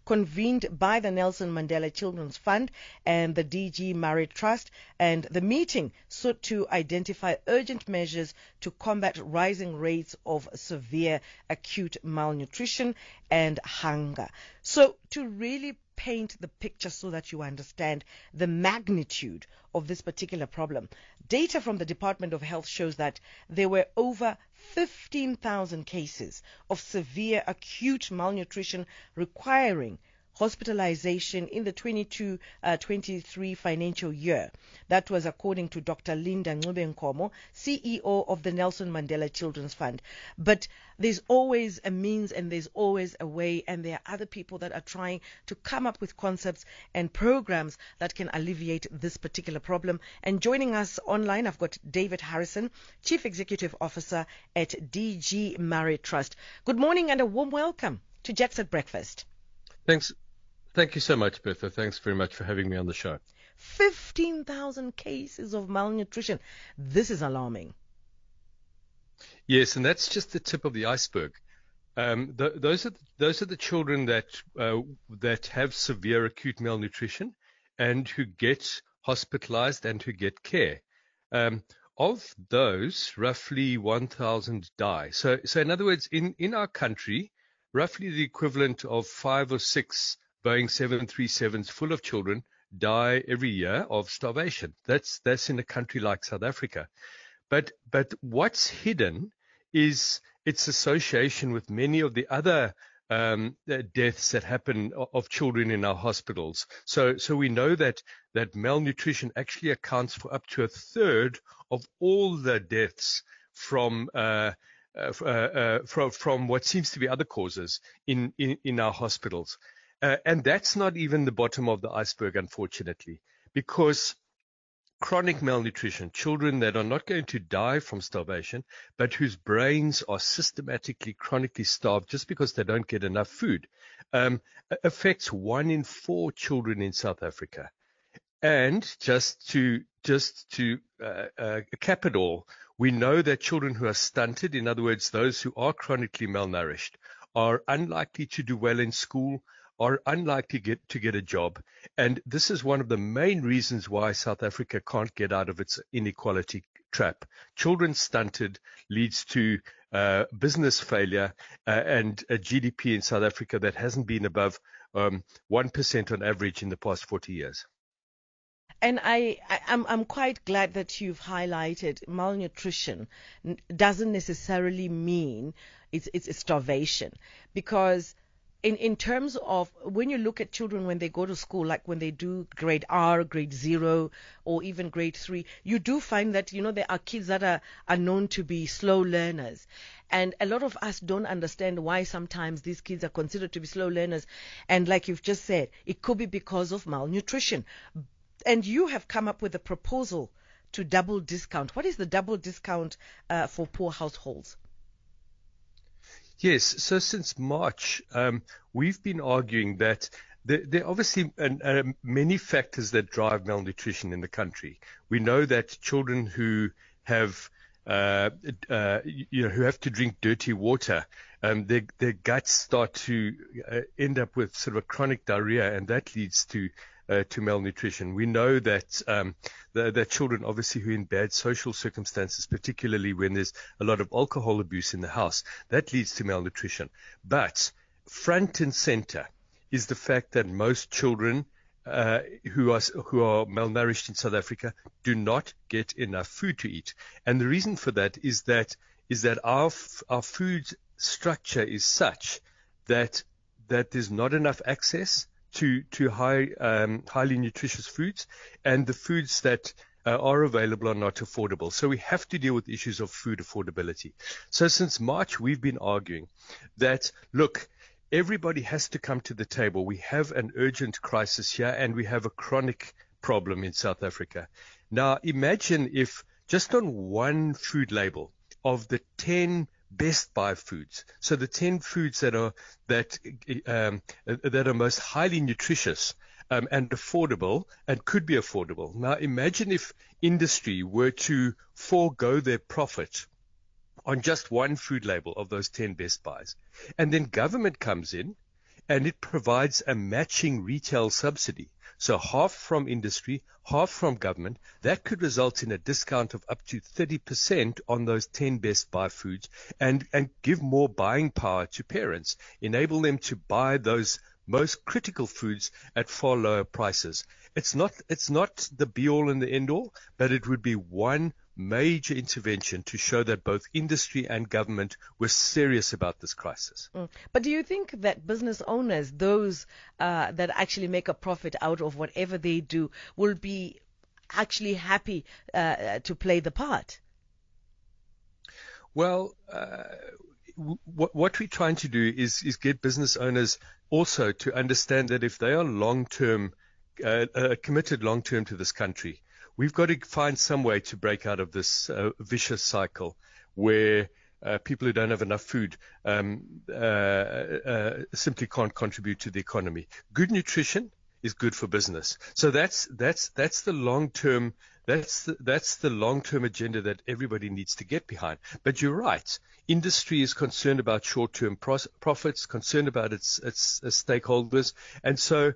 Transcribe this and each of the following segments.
convened by the Nelson Mandela Children's Fund and the DG Murray Trust. And the meeting sought to identify urgent measures to combat rising rates of severe acute malnutrition and hunger. So to really paint the picture so that you understand the magnitude of this particular problem, data from the Department of Health shows that there were over 15,000 cases of severe acute malnutrition requiring hospitalization in the 22-23 financial year. That was according to Dr. Linda Nkomo, CEO of the Nelson Mandela Children's Fund. But there's always a means and there's always a way, and there are other people that are trying to come up with concepts and programs that can alleviate this particular problem. And joining us online, I've got David Harrison, Chief Executive Officer at DG Murray Trust. Good morning and a warm welcome to Jets at Breakfast. Thanks. Thank you so much, Bertha. Thanks very much for having me on the show. 15,000 cases of malnutrition. This is alarming. Yes, and that's just the tip of the iceberg. Those are the children that have severe acute malnutrition and who get hospitalized and who get care. Of those, roughly 1,000 die. So in other words, in our country, roughly the equivalent of 5 or 6 Boeing 737s full of children die every year of starvation. That's in a country like South Africa. But what's hidden is its association with many of the other deaths that happen of children in our hospitals. So we know that malnutrition actually accounts for up to a third of all the deaths from what seems to be other causes in our hospitals. And that's not even the bottom of the iceberg, unfortunately, because chronic malnutrition, children that are not going to die from starvation, but whose brains are systematically, chronically starved just because they don't get enough food, affects 1 in 4 children in South Africa. And just to cap it all, we know that children who are stunted, in other words, those who are chronically malnourished, are unlikely to do well in school, are unlikely to get a job. And this is one of the main reasons why South Africa can't get out of its inequality trap. Children stunted leads to business failure and a GDP in South Africa that hasn't been above 1% on average in the past 40 years. And I'm quite glad that you've highlighted malnutrition doesn't necessarily mean it's starvation, because in terms of when you look at children when they go to school, like when they do grade R, grade 0, or even grade 3, you do find that, there are kids that are known to be slow learners. And a lot of us don't understand why sometimes these kids are considered to be slow learners. And like you've just said, it could be because of malnutrition. And you have come up with a proposal to double discount. What is the double discount for poor households? Yes, so since March, we've been arguing that there are obviously many factors that drive malnutrition in the country. We know that children who have who have to drink dirty water, their guts start to end up with sort of a chronic diarrhea, and that leads to malnutrition. We know that that children, obviously, who are in bad social circumstances, particularly when there's a lot of alcohol abuse in the house, that leads to malnutrition. But front and center is the fact that most children who are malnourished in South Africa do not get enough food to eat. And the reason for that is that our food structure is such that there's not enough access to highly nutritious foods, and the foods that are available are not affordable. So we have to deal with issues of food affordability. So since March, we've been arguing that, look, everybody has to come to the table. We have an urgent crisis here, and we have a chronic problem in South Africa. Now, imagine if just on one food label of the 10 best buy foods, so the 10 foods that are most highly nutritious and affordable and could be affordable. Now, imagine if industry were to forego their profit on just one food label of those 10 best buys, and then government comes in and it provides a matching retail subsidy. So half from industry, half from government. That could result in a discount of up to 30% on those 10 best buy foods, and give more buying power to parents, enable them to buy those most critical foods at far lower prices. It's not the be-all and the end-all, but it would be one major intervention to show that both industry and government were serious about this crisis. But do you think that business owners, those that actually make a profit out of whatever they do, will be actually happy to play the part? Well, what we're trying to do is get business owners also to understand that if they are long-term, committed long-term to this country, we've got to find some way to break out of this vicious cycle where people who don't have enough food simply can't contribute to the economy. Good nutrition is good for business. So that's the long-term. That's the long-term agenda that everybody needs to get behind. But you're right. Industry is concerned about short-term profits, concerned about its stakeholders, and so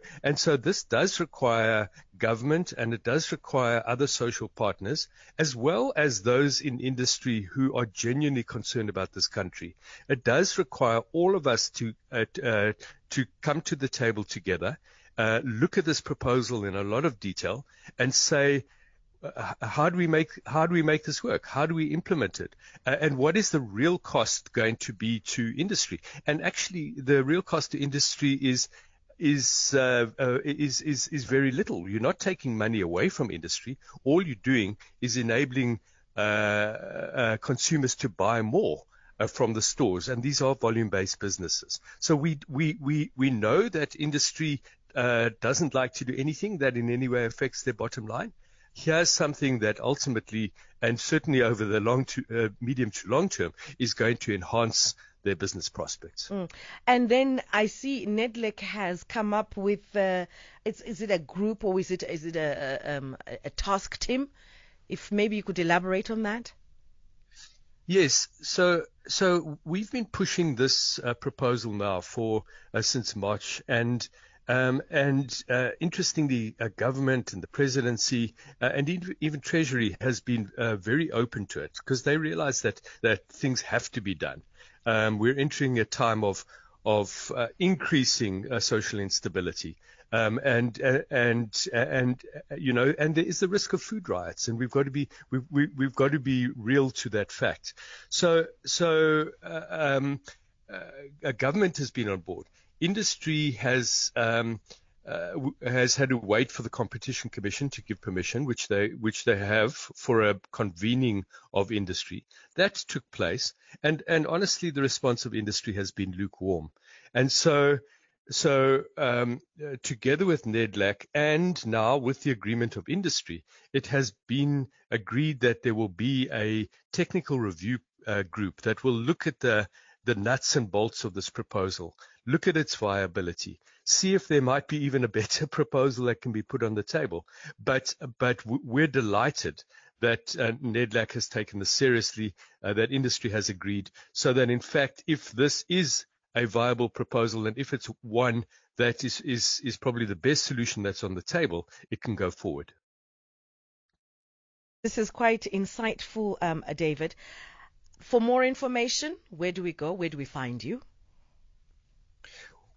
this does require government, and it does require other social partners, as well as those in industry who are genuinely concerned about this country. It does require all of us to come to the table together, look at this proposal in a lot of detail, and say, how do we make this work? How do we implement it? And what is the real cost going to be to industry? And actually, the real cost to industry is very little. You're not taking money away from industry. All you're doing is enabling consumers to buy more from the stores, and these are volume-based businesses. So we know that industry doesn't like to do anything that in any way affects their bottom line. Here's something that ultimately, and certainly over the medium to long term, is going to enhance their business prospects. And then I see NEDLAC has come up with, is it a group or is it a task team? If maybe you could elaborate on that. Yes, so we've been pushing this proposal now for since March, and interestingly, government and the presidency and even Treasury has been very open to it, because they realize that things have to be done. We're entering a time of increasing social instability, and there is the risk of food riots, and we've got to be real to that fact. So government has been on board. Industry has had to wait for the Competition Commission to give permission, which they have, for a convening of industry. That took place, and honestly, the response of industry has been lukewarm. And so together with NEDLAC and now with the agreement of industry, it has been agreed that there will be a technical review group that will look at the nuts and bolts of this proposal, look at its viability, see if there might be even a better proposal that can be put on the table. But we're delighted that NEDLAC has taken this seriously, that industry has agreed, so that in fact, if this is a viable proposal, and if it's one that is probably the best solution that's on the table, it can go forward. This is quite insightful, David. For more information, where do we go? Where do we find you?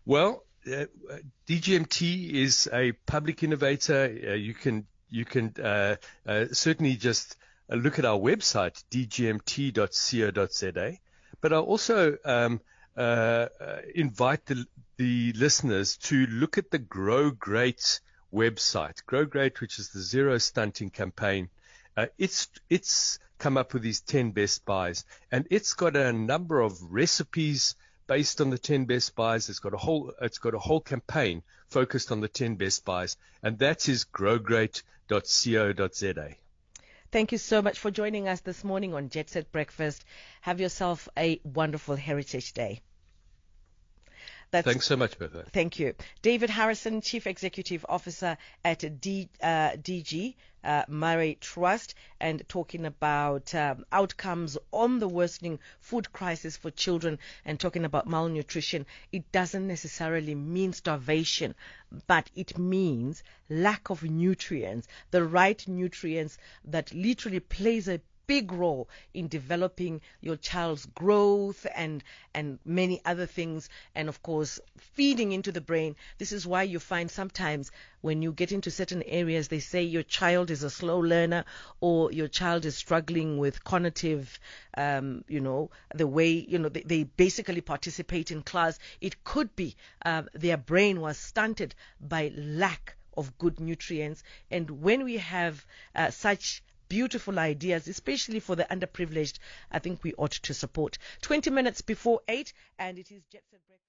Well, DGMT is a public innovator. You can certainly just look at our website, dgmt.co.za. But I also invite the listeners to look at the Grow Great website. Grow Great, which is the Zero Stunting campaign. It's come up with these 10 best buys, and it's got a number of recipes based on the 10 best buys. It's got a whole campaign focused on the 10 best buys, and that is growgreat.co.za. Thank you so much for joining us this morning on Jet Set Breakfast. Have yourself a wonderful Heritage Day. Thanks so much, Bertha. Thank you. David Harrison, Chief Executive Officer at DG Murray Trust, and talking about outcomes on the worsening food crisis for children and talking about malnutrition. It doesn't necessarily mean starvation, but it means lack of nutrients, the right nutrients that literally plays a big role in developing your child's growth and many other things, and of course feeding into the brain. This is why you find sometimes when you get into certain areas, they say your child is a slow learner, or your child is struggling with cognitive, the way, they basically participate in class. It could be their brain was stunted by lack of good nutrients. And when we have such beautiful ideas, especially for the underprivileged, I think we ought to support. 20 minutes before 8, and it is Jet Set Breakfast.